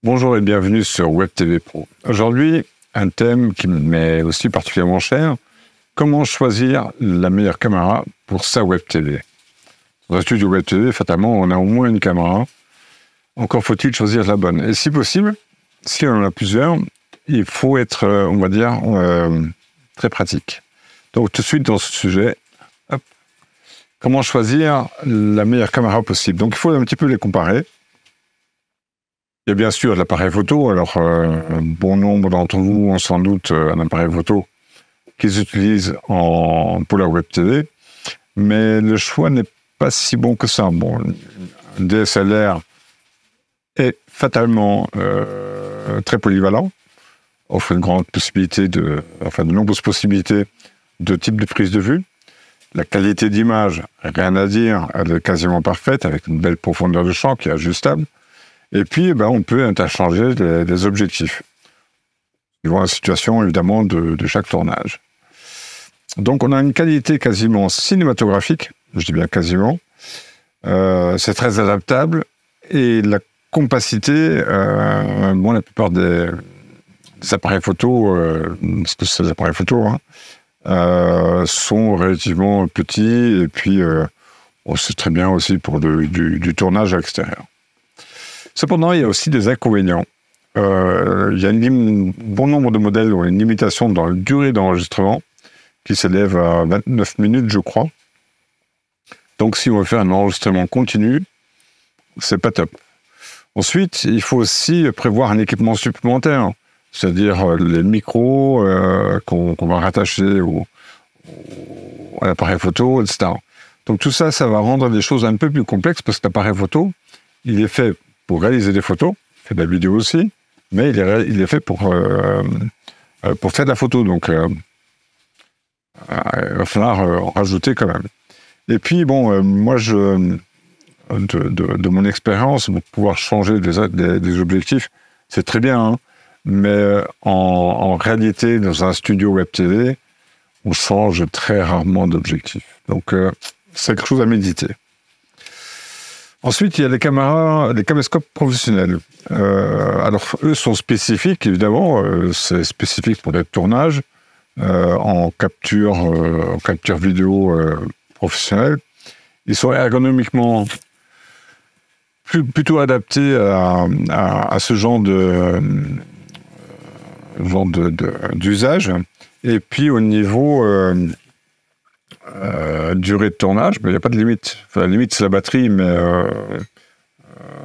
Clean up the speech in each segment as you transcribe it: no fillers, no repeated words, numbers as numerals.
Bonjour et bienvenue sur Web TV Pro. Aujourd'hui, un thème qui m'est aussi particulièrement cher. Comment choisir la meilleure caméra pour sa Web TV? Dans un studio Web TV, fatalement, on a au moins une caméra. Encore faut-il choisir la bonne. Et si possible, si on en a plusieurs, il faut être, on va dire, très pratique. Donc tout de suite dans ce sujet, hop, comment choisir la meilleure caméra possible? Donc il faut un petit peu les comparer. Il y a bien sûr l'appareil photo. Alors, bon nombre d'entre vous ont sans doute un appareil photo qu'ils utilisent pour la Web TV, mais le choix n'est pas si bon que ça. Bon, un DSLR est fatalement très polyvalent, offre une grande possibilité de nombreuses possibilités de type de prise de vue. La qualité d'image, rien à dire, elle est quasiment parfaite, avec une belle profondeur de champ qui est ajustable. Et puis, on peut interchanger les objectifs, suivant la situation, évidemment, de chaque tournage. Donc, on a une qualité quasiment cinématographique, je dis bien quasiment. C'est très adaptable. Et la compacité, la plupart des appareils photo, parce que c'est des appareils photo, sont relativement petits. Et puis, c'est très bien aussi pour du tournage à l'extérieur. Cependant, il y a aussi des inconvénients. Il y a un bon nombre de modèles ont une limitation dans la durée d'enregistrement qui s'élève à 29 minutes, je crois. Donc, si on veut faire un enregistrement continu, c'est pas top. Ensuite, il faut aussi prévoir un équipement supplémentaire, c'est-à-dire les micros qu'on va rattacher à l'appareil photo, etc. Donc, tout ça, ça va rendre les choses un peu plus complexes parce que l'appareil photo, il est fait pour réaliser des photos, il fait de la vidéo aussi, mais il est fait pour faire de la photo, donc il va falloir en rajouter quand même. Et puis, moi, de mon expérience, pour pouvoir changer des objectifs, c'est très bien, mais en réalité, dans un studio Web TV, on change très rarement d'objectif. Donc, c'est quelque chose à méditer. Ensuite, il y a les caméscopes professionnels. Alors, eux sont spécifiques, évidemment. C'est spécifique pour des tournages en capture vidéo professionnelle. Ils sont ergonomiquement plutôt adaptés à ce genre d'usage. Et puis, au niveau durée de tournage, il n'y a pas de limite. Enfin, la limite, c'est la batterie, mais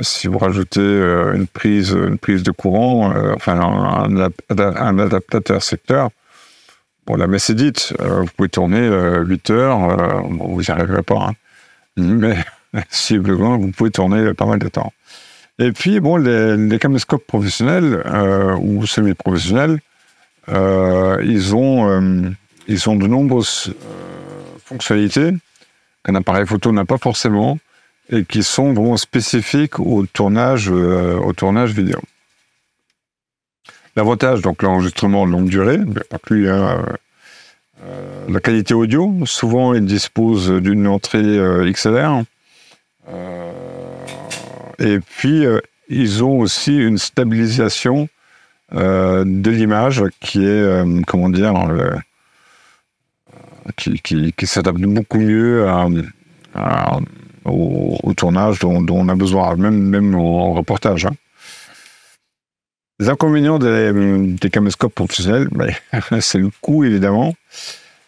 si vous rajoutez une prise de courant, un adaptateur secteur, la messe est dite, vous pouvez tourner 8 heures, vous n'y arriverez pas, mais si besoin, vous pouvez tourner pas mal de temps. Et puis, les caméscopes professionnels ou semi-professionnels, ils ont de nombreuses fonctionnalités qu'un appareil photo n'a pas forcément et qui sont vraiment spécifiques au tournage vidéo. L'avantage, donc l'enregistrement longue durée, pas plus, la qualité audio, souvent ils disposent d'une entrée XLR, et puis ils ont aussi une stabilisation de l'image qui est, qui s'adapte beaucoup mieux au tournage dont on a besoin, même au reportage. Les inconvénients des caméscopes professionnels, c'est le coût, évidemment.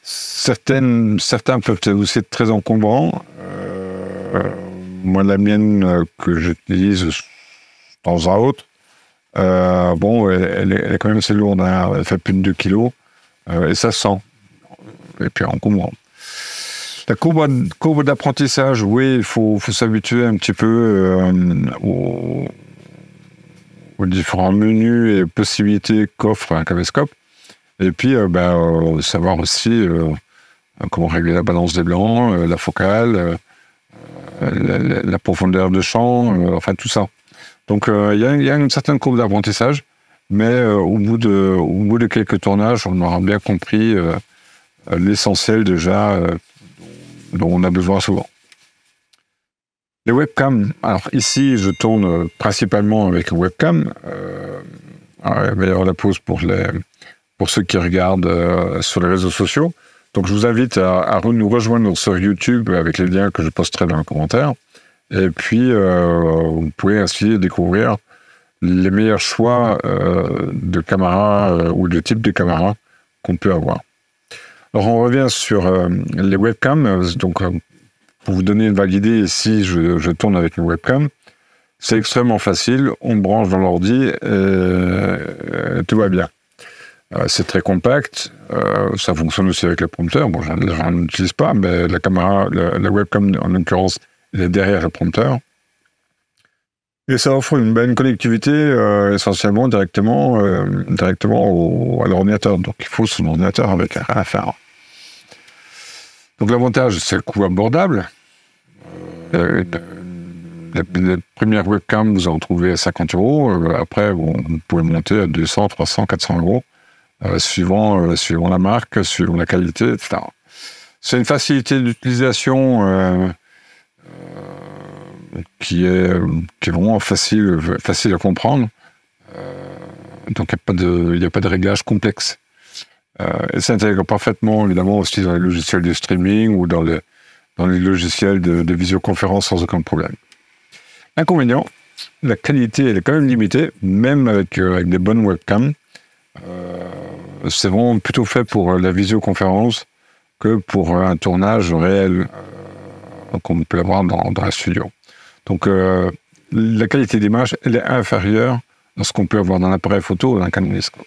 Certains peuvent aussi être très encombrants. Moi, la mienne que j'utilise de temps à autre, elle est quand même assez lourde. Elle fait plus de 2 kilos et ça sent. Et puis encombrant. La courbe d'apprentissage, oui, il faut s'habituer un petit peu aux différents menus et possibilités qu'offre un caméscope. Et puis, savoir aussi comment régler la balance des blancs, la focale, la profondeur de champ, tout ça. Donc, il y a une certaine courbe d'apprentissage, mais au bout de quelques tournages, on aura bien compris l'essentiel déjà dont on a besoin souvent. Les webcams, alors ici, je tourne principalement avec une webcam. Il va y avoir la pause pour ceux qui regardent sur les réseaux sociaux. Donc, je vous invite à nous rejoindre sur YouTube avec les liens que je posterai dans les commentaires. Et puis, vous pouvez ainsi découvrir les meilleurs choix de caméras ou de type de caméras qu'on peut avoir. Alors, on revient sur les webcams. Donc, pour vous donner une vague idée, ici, je tourne avec une webcam. C'est extrêmement facile. On branche dans l'ordi et tout va bien. C'est très compact. Ça fonctionne aussi avec le prompteur. Bon, je n'en utilise pas, mais la caméra, la webcam, en l'occurrence, elle est derrière le prompteur. Et ça offre une bonne connectivité essentiellement directement à l'ordinateur. Donc, il faut son ordinateur avec rien à faire. Donc, l'avantage, c'est le coût abordable. La première webcam, vous en trouvez à 50 €. Après, vous pouvez monter à 200, 300, 400 €, suivant la marque, suivant la qualité, etc. C'est une facilité d'utilisation qui est vraiment facile à comprendre. Donc, il n'y a pas de réglage complexe. Et ça intègre parfaitement, évidemment, aussi dans les logiciels de streaming ou dans les logiciels de visioconférence sans aucun problème. Inconvénient, la qualité, elle est quand même limitée, même avec des bonnes webcams. C'est vraiment plutôt fait pour la visioconférence que pour un tournage réel qu'on peut avoir dans un studio. Donc, la qualité d'image, elle est inférieure à ce qu'on peut avoir dans un appareil photo ou dans un caméscope.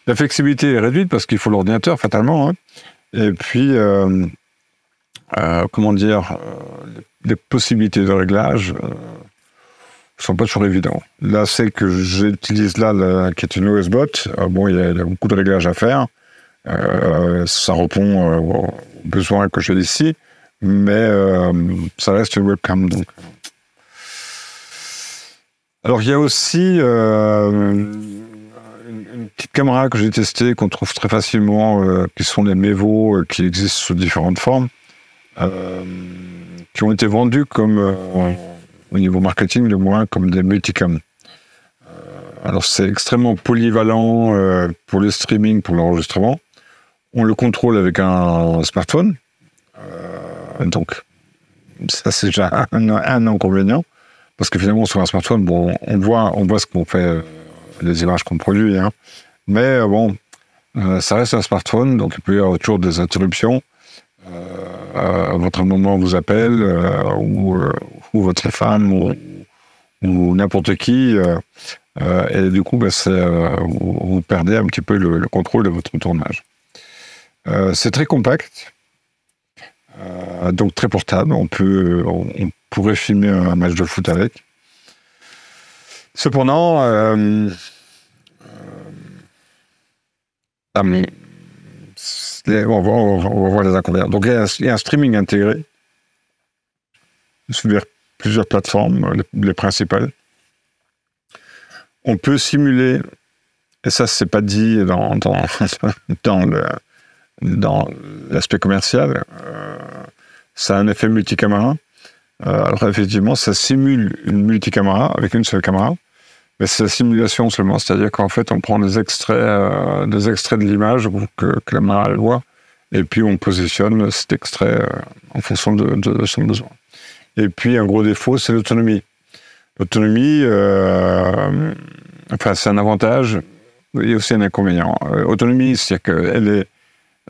La flexibilité est réduite parce qu'il faut l'ordinateur, fatalement. Hein. Et puis, les possibilités de réglage ne sont pas toujours évidentes. Là, c'est que j'utilise qui est une OS Bot. Bon, il y a beaucoup de réglages à faire. Ça répond aux besoins que j'ai ici, mais ça reste une webcam. Donc. Alors, il y a aussi une petite caméra que j'ai testée, qu'on trouve très facilement, qui sont les Mevo, qui existent sous différentes formes, qui ont été vendues comme, au niveau marketing, du moins, comme des multicams. Alors, c'est extrêmement polyvalent pour le streaming, pour l'enregistrement. On le contrôle avec un smartphone. Donc, ça, c'est déjà un inconvénient. Parce que finalement, sur un smartphone, bon, on voit ce qu'on fait, les images qu'on produit. Hein. Mais bon, ça reste un smartphone, donc il peut y avoir toujours des interruptions. Votre maman vous appelle, ou votre femme, ou n'importe qui. Et du coup, vous perdez un petit peu le contrôle de votre tournage. C'est très compact, donc très portable. On pourrait filmer un match de foot avec. Cependant, on va voir les inconvénients. Donc, il y a un streaming intégré sur plusieurs plateformes, les principales. On peut simuler, et ça, c'est pas dit dans l'aspect commercial, ça a un effet multicaméra. Alors, effectivement, ça simule une multicaméra avec une seule caméra, mais c'est la simulation seulement, c'est-à-dire qu'en fait, on prend des extraits de l'image que la caméra voit, et puis on positionne cet extrait en fonction de son besoin. Et puis, un gros défaut, c'est l'autonomie. L'autonomie, c'est un avantage, il y a aussi un inconvénient. Autonomie, c'est-à-dire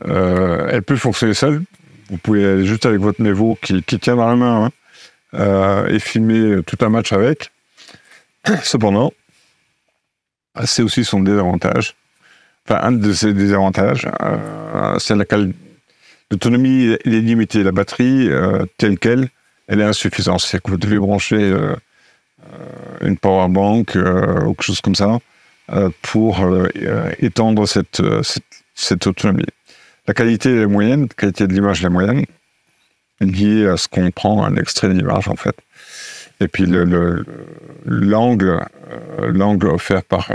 elle peut fonctionner seule. Vous pouvez aller juste avec votre Mevo qui tient dans la main, hein, et filmer tout un match avec. Cependant, c'est aussi son désavantage. Enfin, un de ses désavantages, c'est l'autonomie est limitée. La batterie, telle qu'elle, elle est insuffisante. C'est que vous devez brancher une powerbank ou quelque chose comme ça pour étendre cette autonomie. La qualité est moyenne, la qualité de l'image est moyenne, liée à ce qu'on prend un extrait d'image en fait. Et puis l'angle offert par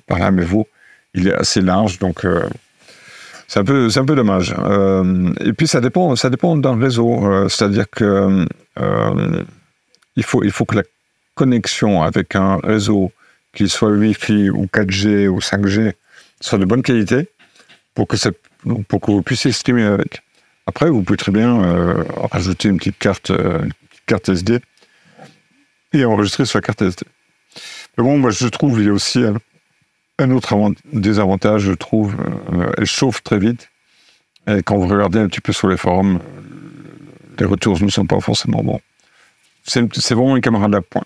la Mevo, il est assez large, donc c'est un peu dommage. Et puis ça dépend d'un réseau, c'est-à-dire que il faut que la connexion avec un réseau, qu'il soit Wi-Fi ou 4G ou 5G, soit de bonne qualité pour que vous puissiez streamer avec. Après, vous pouvez très bien rajouter une petite carte SD et enregistrer sur la carte SD. Mais bon, moi, je trouve il y a aussi un autre désavantage, je trouve. Elle chauffe très vite. Et quand vous regardez un petit peu sur les forums, les retours ne sont pas forcément bons. C'est vraiment une caméra d'appoint.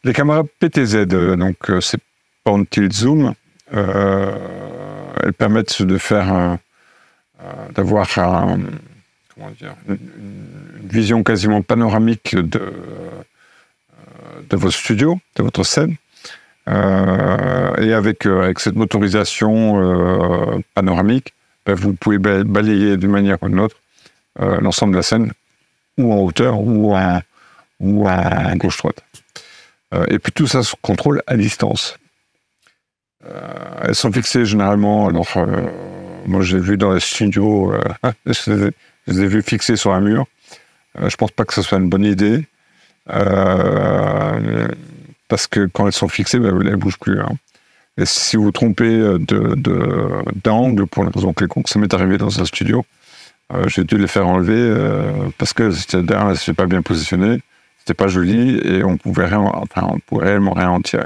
Les caméras PTZ, donc c'est Pan Tilt Zoom, elles permettent de faire, d'avoir une vision quasiment panoramique de votre studio, de votre scène. Et avec cette motorisation panoramique, vous pouvez balayer d'une manière ou d'une autre l'ensemble de la scène, ou en hauteur, ou à gauche-droite. Et puis tout ça se contrôle à distance. Elles sont fixées généralement, alors moi j'ai vu dans les studios, je les ai vues fixées sur un mur. Je pense pas que ce soit une bonne idée, parce que quand elles sont fixées, elles ne bougent plus. Hein. Et si vous vous trompez d'angle, pour une raison quelconque, ça m'est arrivé dans un studio, j'ai dû les faire enlever parce que c'était pas bien positionné, c'était pas joli et on pourrait réellement rien en tirer.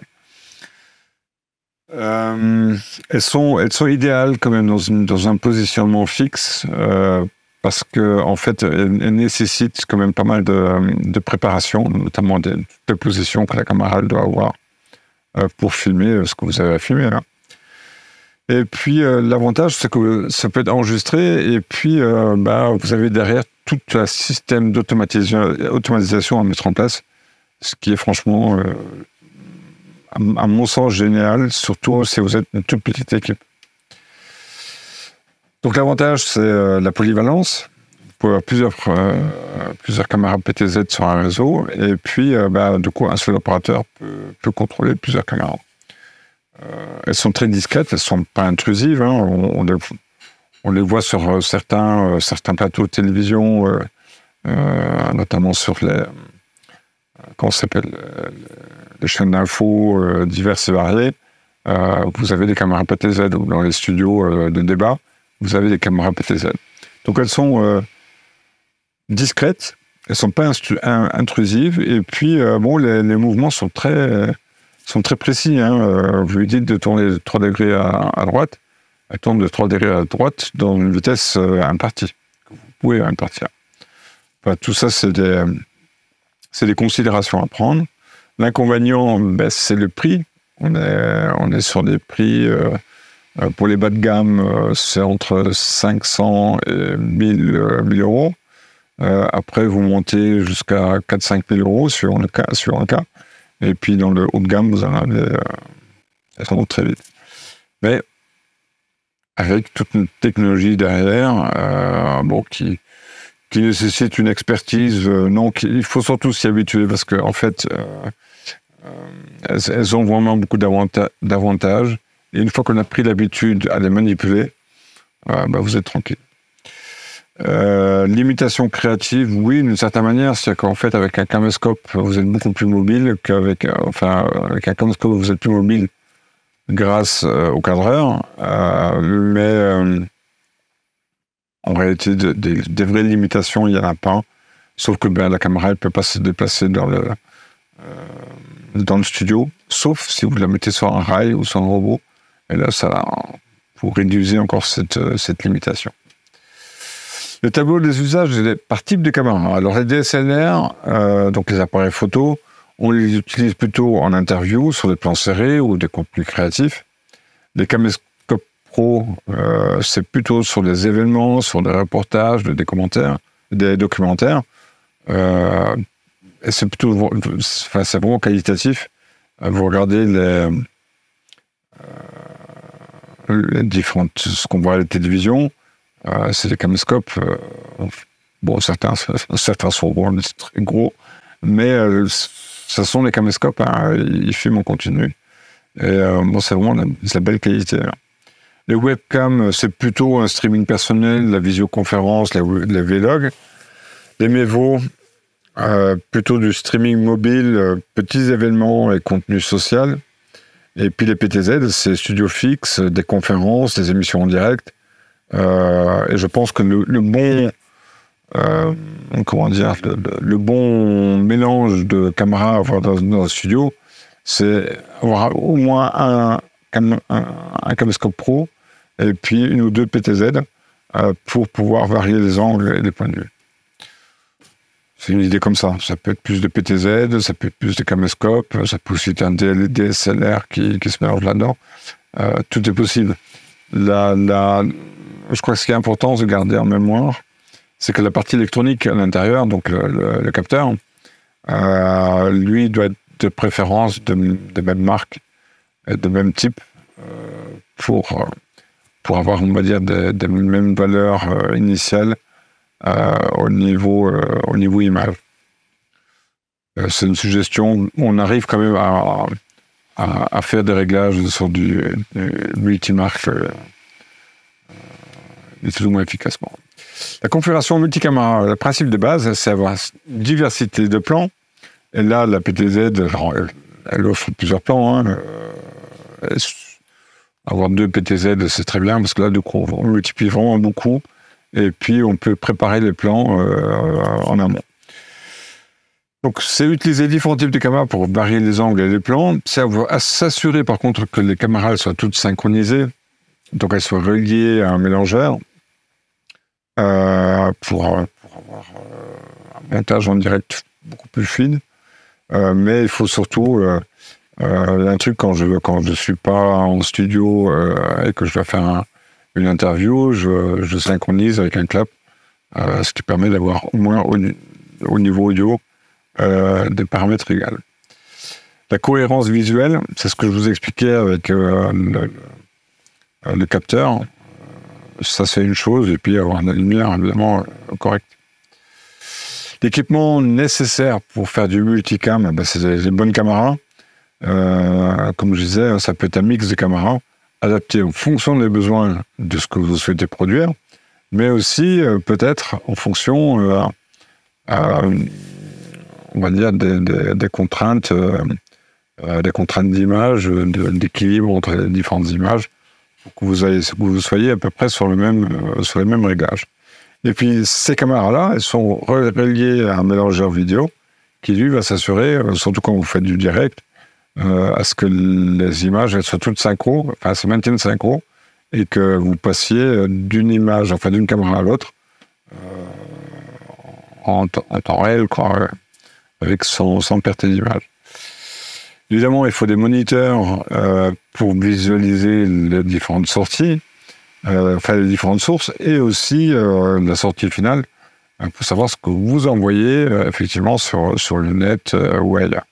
Elles sont idéales quand même dans un positionnement fixe parce que en fait elles nécessitent quand même pas mal de préparation, notamment des positions que la caméra doit avoir pour filmer ce que vous avez à filmer là. Et puis l'avantage c'est que ça peut être enregistré et puis vous avez derrière tout un système d'automatisation à mettre en place, ce qui est franchement à mon sens génial, surtout si vous êtes une toute petite équipe. Donc l'avantage, c'est la polyvalence. Vous pouvez avoir plusieurs caméras PTZ sur un réseau, et puis du coup, un seul opérateur peut contrôler plusieurs caméras. Elles sont très discrètes, elles ne sont pas intrusives. Hein. On les voit sur certains plateaux de télévision, notamment sur les... comment ça s'appelle, les chaînes d'infos diverses et variées. Vous avez des caméras PTZ, ou dans les studios de débat, vous avez des caméras PTZ. Donc elles sont discrètes, elles ne sont pas intrusives, et puis les mouvements sont très précis. Hein. Vous lui dites de tourner de 3 degrés à droite, elle tourne de 3 degrés à droite dans une vitesse impartie. Vous pouvez impartir. Enfin, tout ça, c'est des considérations à prendre. L'inconvénient, c'est le prix. On est sur des prix, pour les bas de gamme, c'est entre 500 et 1000 euros. Après, vous montez jusqu'à 4-5 000 euros sur un cas. Et puis, dans le haut de gamme, vous en avez, elles sont très vite. Mais, avec toute une technologie derrière, qui nécessite une expertise, il faut surtout s'y habituer parce que en fait, elles ont vraiment beaucoup d'avantages. Et une fois qu'on a pris l'habitude à les manipuler, vous êtes tranquille. Limitation créative, oui, d'une certaine manière, c'est qu'en fait, avec un caméscope, vous êtes beaucoup plus mobile avec un caméscope, vous êtes plus mobile grâce au cadreur, mais en réalité, des vraies limitations, il n'y en a pas. Sauf que la caméra, elle ne peut pas se déplacer dans le studio, sauf si vous la mettez sur un rail ou sur un robot. Et là, vous réduisez encore cette limitation. Le tableau des usages par type de caméra. Alors, les DSLR, donc les appareils photo, on les utilise plutôt en interview, sur des plans serrés ou des contenus créatifs. Les caméscopes pro, c'est plutôt sur des événements, sur des reportages, des documentaires. Et c'est plutôt, c'est vraiment qualitatif. Vous regardez les différentes, ce qu'on voit à la télévision, c'est des caméscopes. Certains sont vraiment très gros, mais ce sont des caméscopes, hein, ils filment en continu. Et c'est vraiment de la belle qualité. Là. Les webcams, c'est plutôt un streaming personnel, la visioconférence, les vlogs. Les Mevo, Plutôt du streaming mobile, petits événements et contenu social. Et puis les PTZ, c'est studio fixe, des conférences, des émissions en direct. Et je pense que le bon, comment dire, le bon mélange de caméras à avoir dans un studio, c'est avoir au moins un caméscope pro et puis une ou deux PTZ pour pouvoir varier les angles et les points de vue. C'est une idée comme ça. Ça peut être plus de PTZ, ça peut être plus de caméscope, ça peut aussi être un DSLR qui se mélange là-dedans. Tout est possible. Je crois que ce qui est important de garder en mémoire, c'est que la partie électronique à l'intérieur, donc le capteur, lui doit être de préférence de même marque et de même type pour avoir, on va dire, des mêmes valeurs initiales au niveau image. C'est une suggestion. On arrive quand même à faire des réglages sur du multimarque plus ou moins efficacement. La configuration multicaméra, le principe de base, c'est avoir une diversité de plans. Et là, la PTZ, elle offre plusieurs plans. Avoir 2 PTZ, c'est très bien, parce que là, du coup, on multiplie vraiment beaucoup. Et puis, on peut préparer les plans en amont. Donc, c'est utiliser différents types de caméras pour varier les angles et les plans. C'est s'assurer, par contre, que les caméras soient toutes synchronisées. Donc, elles soient reliées à un mélangeur pour avoir un montage en direct beaucoup plus fluide. Mais il faut surtout un truc quand je suis pas en studio et que je dois faire une interview, je synchronise avec un clap, ce qui permet d'avoir au moins au niveau audio des paramètres égaux. La cohérence visuelle, c'est ce que je vous expliquais avec le capteur. Ça, c'est une chose, et puis avoir une lumière évidemment correcte. L'équipement nécessaire pour faire du multicam, c'est les bonnes caméras. Comme je disais, ça peut être un mix de caméras adapté en fonction des besoins de ce que vous souhaitez produire, mais aussi peut-être en fonction, on va dire, des contraintes d'image, d'équilibre entre les différentes images, pour que vous soyez à peu près sur les mêmes réglages. Et puis, ces caméras-là, elles sont reliées à un mélangeur vidéo qui, lui, va s'assurer, surtout quand vous faites du direct, à ce que les images elles soient toutes synchro, enfin, se maintiennent synchro, et que vous passiez d'une image, enfin d'une caméra à l'autre, en temps réel, quoi, avec sans perte d'image. Évidemment, il faut des moniteurs pour visualiser les différentes sorties, les différentes sources, et aussi la sortie finale, pour savoir ce que vous envoyez effectivement sur le net ou ailleurs.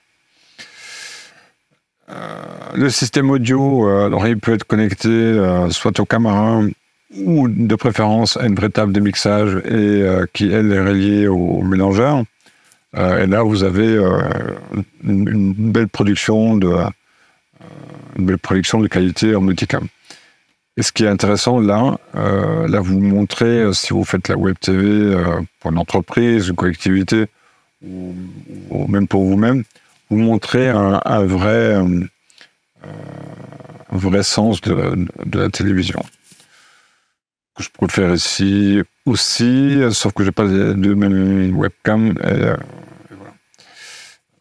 Le système audio, alors il peut être connecté soit aux caméras ou de préférence à une vraie table de mixage et qui, elle, est reliée au mélangeur. Et là, vous avez une belle production de qualité en multicam. Et ce qui est intéressant, là vous montrez, si vous faites la web TV pour une entreprise, une collectivité, ou même pour vous-même, vous montrez un vrai sens de la télévision. Je peux le faire ici aussi, sauf que je n'ai pas les deux mêmes webcams. Et voilà.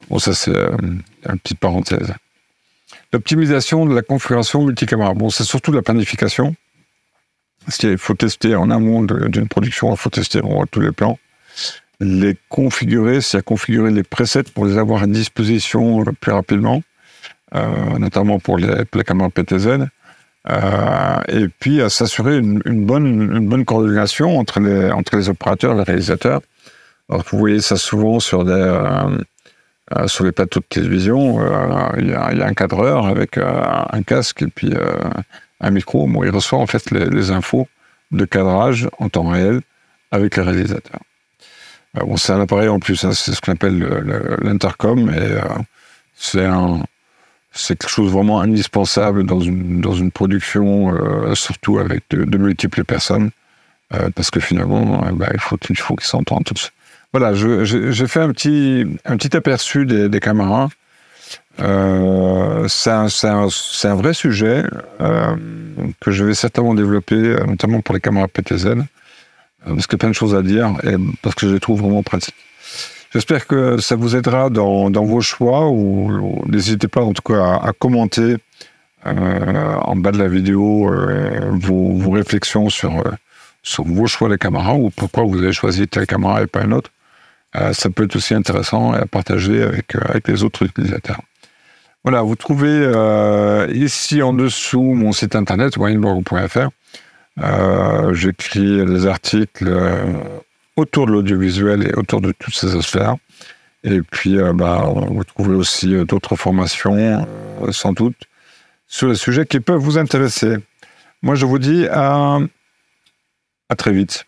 Bon, ça, c'est une petite parenthèse. L'optimisation de la configuration multicaméra. Bon, c'est surtout la planification. Parce qu'il faut tester en amont d'une production, il faut tester tous les plans. Les configurer, c'est à configurer les presets pour les avoir à disposition plus rapidement, notamment pour les caméras PTZ. Et puis à s'assurer une bonne coordination entre les opérateurs et les réalisateurs. Alors, vous voyez ça souvent sur les plateaux de télévision, il y a un cadreur avec un casque et puis un micro. Bon, il reçoit en fait les infos de cadrage en temps réel avec les réalisateurs. Bon, c'est un appareil en plus, hein, c'est ce qu'on appelle l'intercom, et c'est quelque chose vraiment indispensable dans une production, surtout avec de multiples personnes, parce que finalement, il faut qu'ils s'entendent tous. Voilà, j'ai fait un petit aperçu des caméras. C'est un vrai sujet que je vais certainement développer, notamment pour les caméras PTZ, parce qu'il y a plein de choses à dire et parce que je les trouve vraiment pratiques. J'espère que ça vous aidera dans vos choix, ou n'hésitez pas en tout cas à commenter en bas de la vidéo vos réflexions sur vos choix de caméras, ou pourquoi vous avez choisi telle caméra et pas une autre. Ça peut être aussi intéressant à partager avec les autres utilisateurs. Voilà, vous trouvez ici en dessous mon site internet, wineblog.fr. J'écris des articles autour de l'audiovisuel et autour de toutes ces sphères. Et puis, vous trouvez aussi d'autres formations, sans doute, sur les sujets qui peuvent vous intéresser. Moi, je vous dis à très vite.